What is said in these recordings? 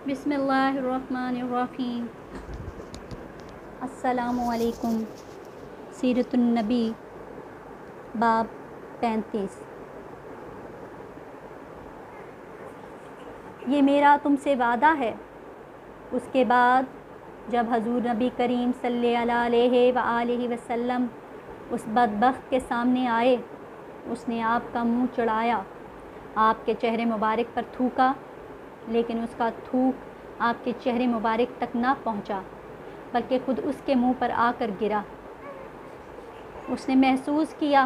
بسم اللہ الرحمن الرحیم۔ السلام علیکم۔ سیرت النبی باب 35۔ یہ میرا تم سے وعدہ ہے۔ اس کے بعد جب حضور نبی کریم صلی اللہ علیہ وآلہ وسلم اس بدبخت کے سامنے آئے، اس نے آپ کا منہ چڑھایا، آپ کے چہرے مبارک پر تھوکا، لیکن اس کا تھوک آپ کے چہرے مبارک تک نہ پہنچا بلکہ خود اس کے منہ پر آ کر گرا۔ اس نے محسوس کیا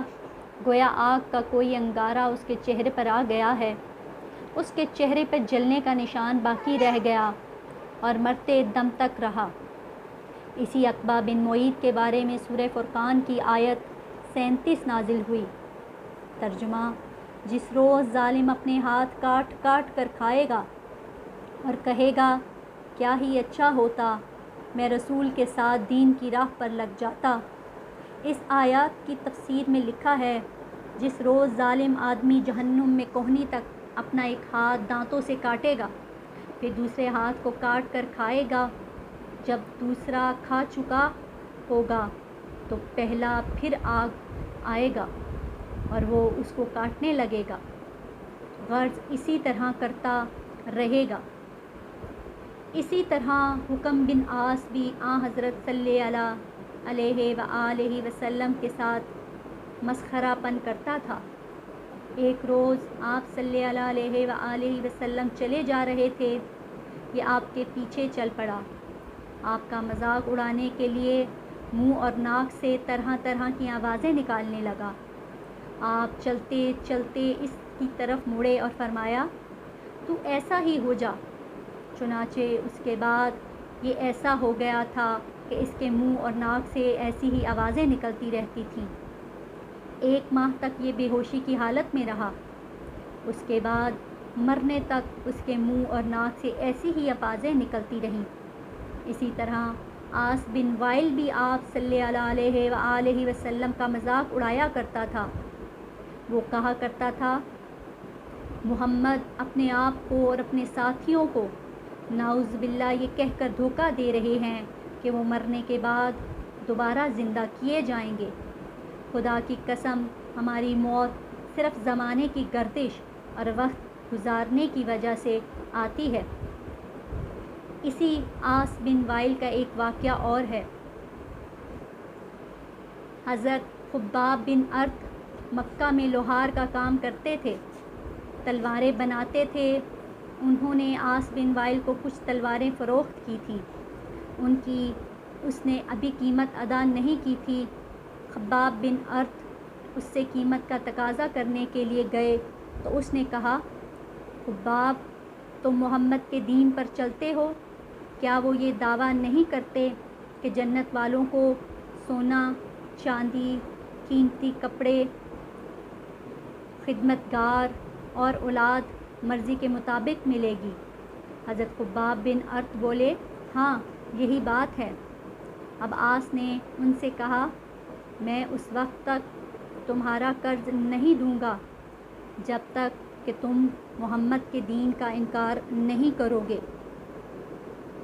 گویا آگ کا کوئی انگارہ اس کے چہرے پر آ گیا ہے۔ اس کے چہرے پر جلنے کا نشان باقی رہ گیا اور مرتے دم تک رہا۔ اسی عقبہ بن معیط کے بارے میں سورہ فرقان کی آیت 37 نازل ہوئی۔ ترجمہ: جس روز ظالم اپنے ہاتھ کاٹ کاٹ کر کھائے گا اور کہے گا کیا ہی اچھا ہوتا میں رسول کے ساتھ دین کی راہ پر لگ جاتا۔ اس آیات کی تفسیر میں لکھا ہے، جس روز ظالم آدمی جہنم میں کوہنی تک اپنا ایک ہاتھ دانتوں سے کاٹے گا، پھر دوسرے ہاتھ کو کاٹ کر کھائے گا۔ جب دوسرا کھا چکا ہوگا تو پہلا پھر آئے گا اور وہ اس کو کاٹنے لگے گا، غرض اسی طرح کرتا رہے گا۔ اسی طرح حکم بن عاص بھی حضرت صلی اللہ علیہ وآلہ وسلم کے ساتھ مسخرہ پن کرتا تھا۔ ایک روز آپ صلی اللہ علیہ وآلہ وسلم چلے جا رہے تھے، یہ آپ کے پیچھے چل پڑا۔ آپ کا مذاق اڑانے کے لیے منہ اور ناک سے طرح طرح کی آوازیں نکالنے لگا۔ آپ چلتے چلتے اس کی طرف مڑے اور فرمایا، تو ایسا ہی ہو جا۔ چنانچہ اس کے بعد یہ ایسا ہو گیا تھا کہ اس کے منہ اور ناک سے ایسی ہی آوازیں نکلتی رہتی تھیں۔ 1 ماہ تک یہ بے ہوشی کی حالت میں رہا۔ اس کے بعد مرنے تک اس کے منہ اور ناک سے ایسی ہی آوازیں نکلتی رہیں۔ اسی طرح عاص بن وائل بھی آپ صلی اللہ علیہ وآلہ وسلم کا مذاق اڑایا کرتا تھا۔ وہ کہا کرتا تھا، محمد اپنے آپ کو اور اپنے ساتھیوں کو نعوذ باللہ یہ کہہ کر دھوکہ دے رہے ہیں کہ وہ مرنے کے بعد دوبارہ زندہ کیے جائیں گے۔ خدا کی قسم، ہماری موت صرف زمانے کی گردش اور وقت گزارنے کی وجہ سے آتی ہے۔ اسی عاص بن وائل کا ایک واقعہ اور ہے۔ حضرت خباب بن ارت مکہ میں لوہار کا کام کرتے تھے، تلواریں بناتے تھے۔ انہوں نے عاص بن وائل کو کچھ تلواریں فروخت کی تھیں، ان کی اس نے ابھی قیمت ادا نہیں کی تھی۔ خباب بن ارت اس سے قیمت کا تقاضا کرنے کے لیے گئے تو اس نے کہا، خباب تم محمد کے دین پر چلتے ہو؟ کیا وہ یہ دعویٰ نہیں کرتے کہ جنت والوں کو سونا، چاندی، قیمتی کپڑے، خدمتگار اور اولاد مرضی کے مطابق ملے گی؟ حضرت خباب بن ارت بولے، ہاں یہی بات ہے۔ اب عاص نے ان سے کہا، میں اس وقت تک تمہارا قرض نہیں دوں گا جب تک کہ تم محمد کے دین کا انکار نہیں کرو گے۔